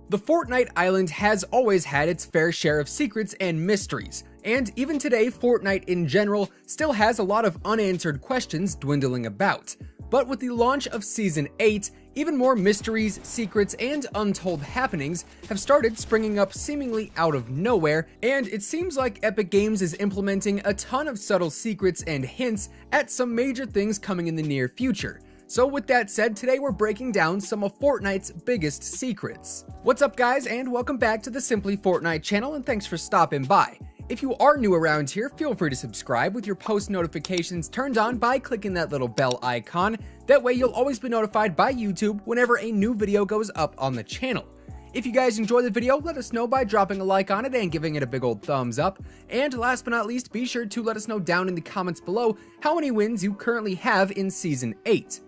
The Fortnite island has always had its fair share of secrets and mysteries, and even today Fortnite in general still has a lot of unanswered questions dwindling about. But with the launch of Season 8, even more mysteries, secrets, and untold happenings have started springing up seemingly out of nowhere, and it seems like Epic Games is implementing a ton of subtle secrets and hints at some major things coming in the near future. So with that said, today we're breaking down some of Fortnite's biggest secrets. What's up guys, and welcome back to the Simply Fortnite channel, and thanks for stopping by. If you are new around here, feel free to subscribe with your post notifications turned on by clicking that little bell icon. That way you'll always be notified by YouTube whenever a new video goes up on the channel. If you guys enjoy the video, let us know by dropping a like on it and giving it a big old thumbs up. And last but not least, be sure to let us know down in the comments below how many wins you currently have in Season 8.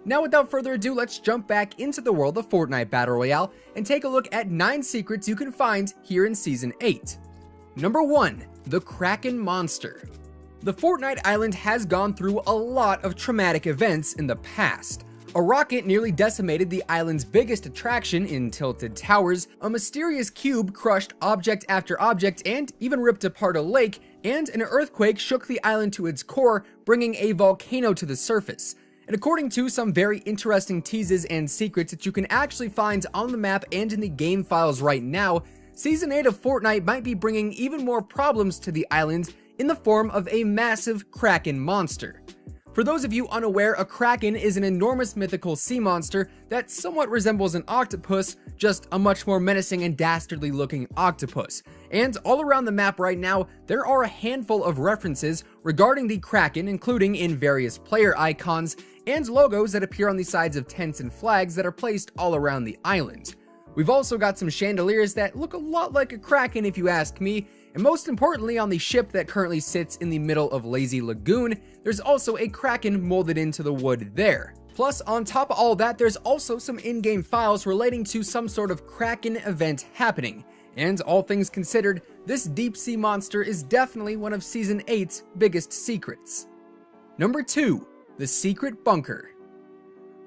Now without further ado, let's jump back into the world of Fortnite Battle Royale and take a look at 9 secrets you can find here in Season 8. Number 1. The Kraken Monster. The Fortnite island has gone through a lot of traumatic events in the past. A rocket nearly decimated the island's biggest attraction in Tilted Towers, a mysterious cube crushed object after object and even ripped apart a lake, and an earthquake shook the island to its core, bringing a volcano to the surface. And according to some very interesting teases and secrets that you can actually find on the map and in the game files right now, Season 8 of Fortnite might be bringing even more problems to the island in the form of a massive Kraken monster. For those of you unaware, a Kraken is an enormous mythical sea monster that somewhat resembles an octopus, just a much more menacing and dastardly looking octopus. And all around the map right now, there are a handful of references regarding the Kraken, including in various player icons and logos that appear on the sides of tents and flags that are placed all around the island. We've also got some chandeliers that look a lot like a Kraken if you ask me, and most importantly, on the ship that currently sits in the middle of Lazy Lagoon, there's also a Kraken molded into the wood there. Plus, on top of all that, there's also some in-game files relating to some sort of Kraken event happening. And all things considered, this deep sea monster is definitely one of Season 8's biggest secrets. Number 2. The Secret Bunker.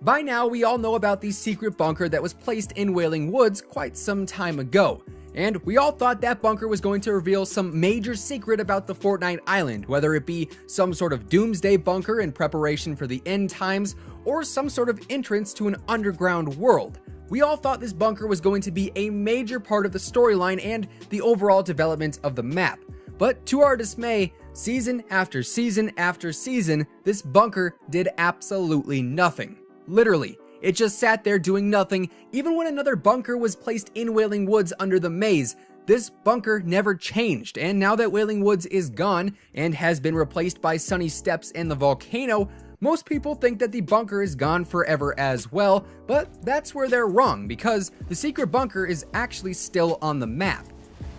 By now, we all know about the secret bunker that was placed in Wailing Woods quite some time ago, and we all thought that bunker was going to reveal some major secret about the Fortnite island, whether it be some sort of doomsday bunker in preparation for the end times, or some sort of entrance to an underground world. We all thought this bunker was going to be a major part of the storyline and the overall development of the map. But to our dismay, season after season after season, this bunker did absolutely nothing. Literally, it just sat there doing nothing. Even when another bunker was placed in Wailing Woods under the maze, this bunker never changed. And now that Wailing Woods is gone and has been replaced by Sunny Steps and the volcano, most people think that the bunker is gone forever as well, but that's where they're wrong, because the secret bunker is actually still on the map.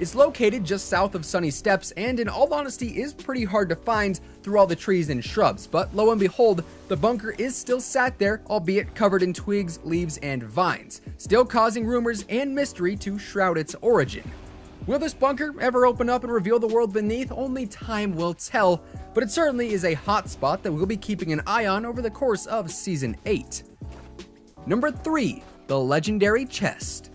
It's located just south of Sunny Steps and in all honesty is pretty hard to find through all the trees and shrubs, but lo and behold, the bunker is still sat there, albeit covered in twigs, leaves, and vines, still causing rumors and mystery to shroud its origin. Will this bunker ever open up and reveal the world beneath? Only time will tell, but it certainly is a hot spot that we'll be keeping an eye on over the course of Season 8. Number 3. The Legendary Chest.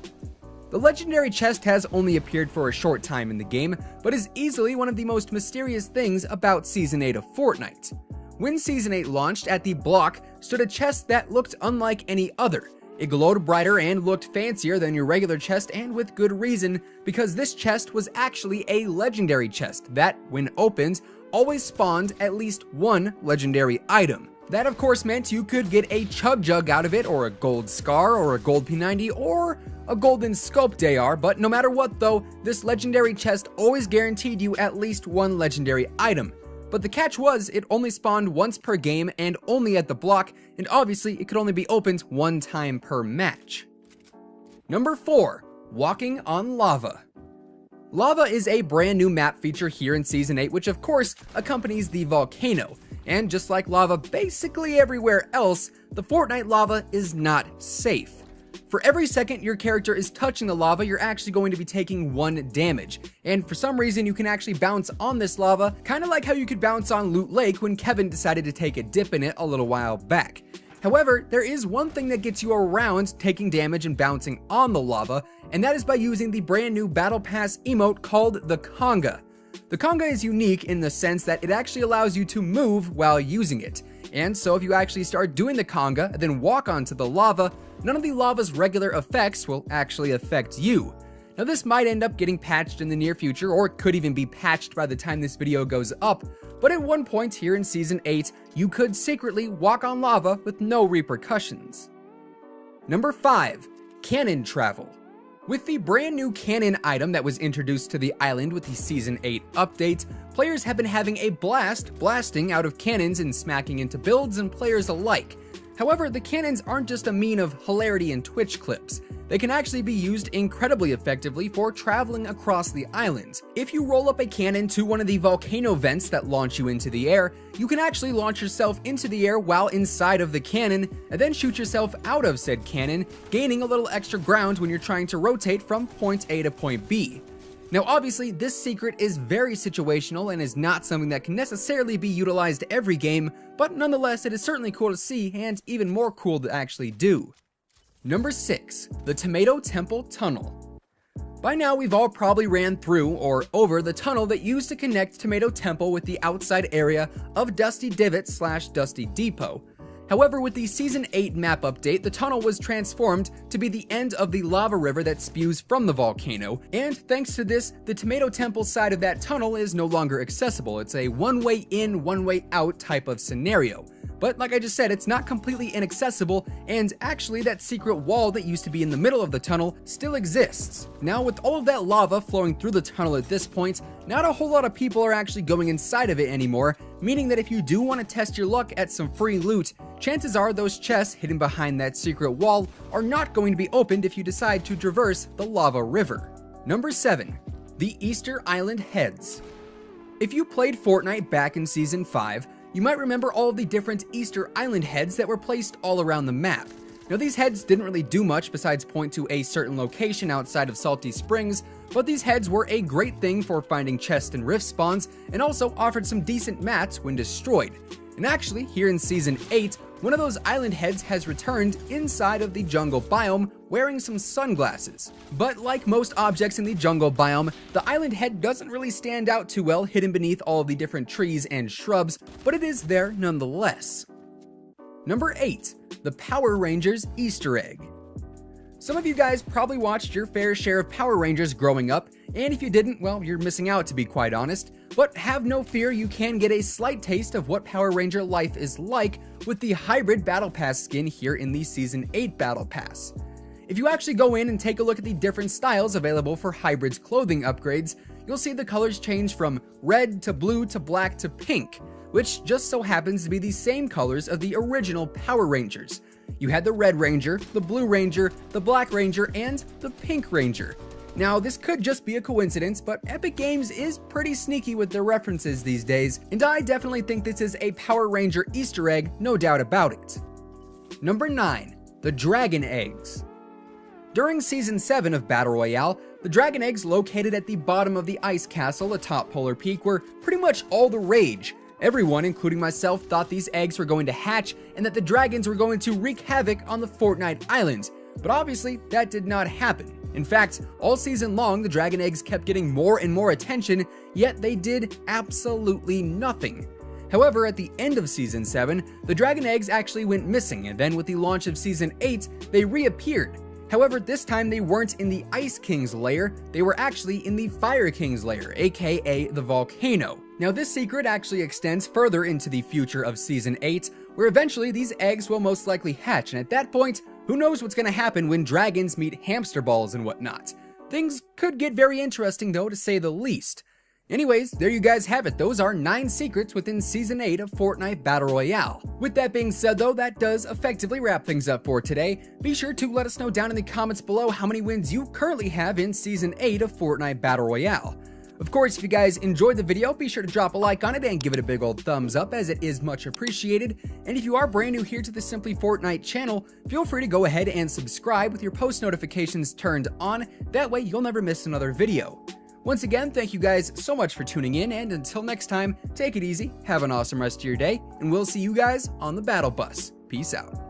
The Legendary Chest has only appeared for a short time in the game, but is easily one of the most mysterious things about Season 8 of Fortnite. When Season 8 launched, at the block stood a chest that looked unlike any other. It glowed brighter and looked fancier than your regular chest, and with good reason, because this chest was actually a legendary chest that, when opened, always spawned at least one legendary item. That of course meant you could get a Chug Jug out of it, or a gold scar, or a gold P90, or a golden scoped AR, but no matter what though, this legendary chest always guaranteed you at least one legendary item. But the catch was, it only spawned once per game and only at the block, and obviously it could only be opened one time per match. Number 4. Walking on Lava. Lava is a brand new map feature here in Season 8, which of course accompanies the volcano. And just like lava basically everywhere else, the Fortnite lava is not safe. For every second your character is touching the lava, you're actually going to be taking 1 damage. And for some reason you can actually bounce on this lava, kind of like how you could bounce on Loot Lake when Kevin decided to take a dip in it a little while back. However, there is one thing that gets you around taking damage and bouncing on the lava, and that is by using the brand new Battle Pass emote called the Conga. The Conga is unique in the sense that it actually allows you to move while using it. And so if you actually start doing the Conga and then walk onto the lava, none of the lava's regular effects will actually affect you. Now this might end up getting patched in the near future, or it could even be patched by the time this video goes up, but at one point here in Season 8, you could secretly walk on lava with no repercussions. Number 5. Cannon Travel. With the brand new cannon item that was introduced to the island with the Season 8 update, players have been having a blast blasting out of cannons and smacking into builds and players alike. However, the cannons aren't just a mean of hilarity and Twitch clips. They can actually be used incredibly effectively for traveling across the island. If you roll up a cannon to one of the volcano vents that launch you into the air, you can actually launch yourself into the air while inside of the cannon, and then shoot yourself out of said cannon, gaining a little extra ground when you're trying to rotate from point A to point B. Now obviously, this secret is very situational and is not something that can necessarily be utilized every game, but nonetheless it is certainly cool to see and even more cool to actually do. Number 6. The Tomato Temple Tunnel. By now we've all probably ran through or over the tunnel that used to connect Tomato Temple with the outside area of Dusty Divot / Dusty Depot. However, with the Season 8 map update, the tunnel was transformed to be the end of the lava river that spews from the volcano, and thanks to this, the Tomato Temple side of that tunnel is no longer accessible. It's a one-way in, one-way out type of scenario. But like I just said, it's not completely inaccessible, and actually that secret wall that used to be in the middle of the tunnel still exists. Now with all of that lava flowing through the tunnel at this point, not a whole lot of people are actually going inside of it anymore, meaning that if you do want to test your luck at some free loot, chances are those chests hidden behind that secret wall are not going to be opened if you decide to traverse the lava river. Number 7. The Easter Island Heads. If you played Fortnite back in Season 5, you might remember all of the different Easter Island heads that were placed all around the map. Now these heads didn't really do much besides point to a certain location outside of Salty Springs, but these heads were a great thing for finding chests and rift spawns, and also offered some decent mats when destroyed. And actually, here in Season 8, one of those island heads has returned inside of the jungle biome wearing some sunglasses. But like most objects in the jungle biome, the island head doesn't really stand out too well hidden beneath all of the different trees and shrubs, but it is there nonetheless. Number 8. The Power Rangers Easter Egg. Some of you guys probably watched your fair share of Power Rangers growing up, and if you didn't, well, you're missing out to be quite honest. But have no fear, you can get a slight taste of what Power Ranger life is like with the Hybrid Battle Pass skin here in the Season 8 Battle Pass. If you actually go in and take a look at the different styles available for Hybrid's clothing upgrades, you'll see the colors change from red to blue to black to pink, which just so happens to be the same colors of the original Power Rangers. You had the Red Ranger, the Blue Ranger, the Black Ranger, and the Pink Ranger. Now, this could just be a coincidence, but Epic Games is pretty sneaky with their references these days, and I definitely think this is a Power Ranger Easter egg, no doubt about it. Number 9. The Dragon Eggs. During Season 7 of Battle Royale, the Dragon Eggs located at the bottom of the ice castle atop Polar Peak were pretty much all the rage. Everyone, including myself, thought these eggs were going to hatch and that the dragons were going to wreak havoc on the Fortnite island, but obviously that did not happen. In fact, all season long the dragon eggs kept getting more and more attention, yet they did absolutely nothing. However, at the end of Season 7, the dragon eggs actually went missing, and then with the launch of Season 8, they reappeared. However, this time they weren't in the Ice King's lair, they were actually in the Fire King's lair, aka the volcano. Now this secret actually extends further into the future of Season 8, where eventually these eggs will most likely hatch, and at that point, who knows what's gonna happen when dragons meet hamster balls and whatnot. Things could get very interesting though, to say the least. Anyways, there you guys have it. Those are 9 secrets within Season 8 of Fortnite Battle Royale. With that being said though, that does effectively wrap things up for today. Be sure to let us know down in the comments below how many wins you currently have in Season 8 of Fortnite Battle Royale. Of course, if you guys enjoyed the video, be sure to drop a like on it and give it a big old thumbs up, as it is much appreciated. And if you are brand new here to the Simply Fortnite channel, feel free to go ahead and subscribe with your post notifications turned on. That way you'll never miss another video. Once again, thank you guys so much for tuning in, and until next time, take it easy, have an awesome rest of your day, and we'll see you guys on the battle bus. Peace out.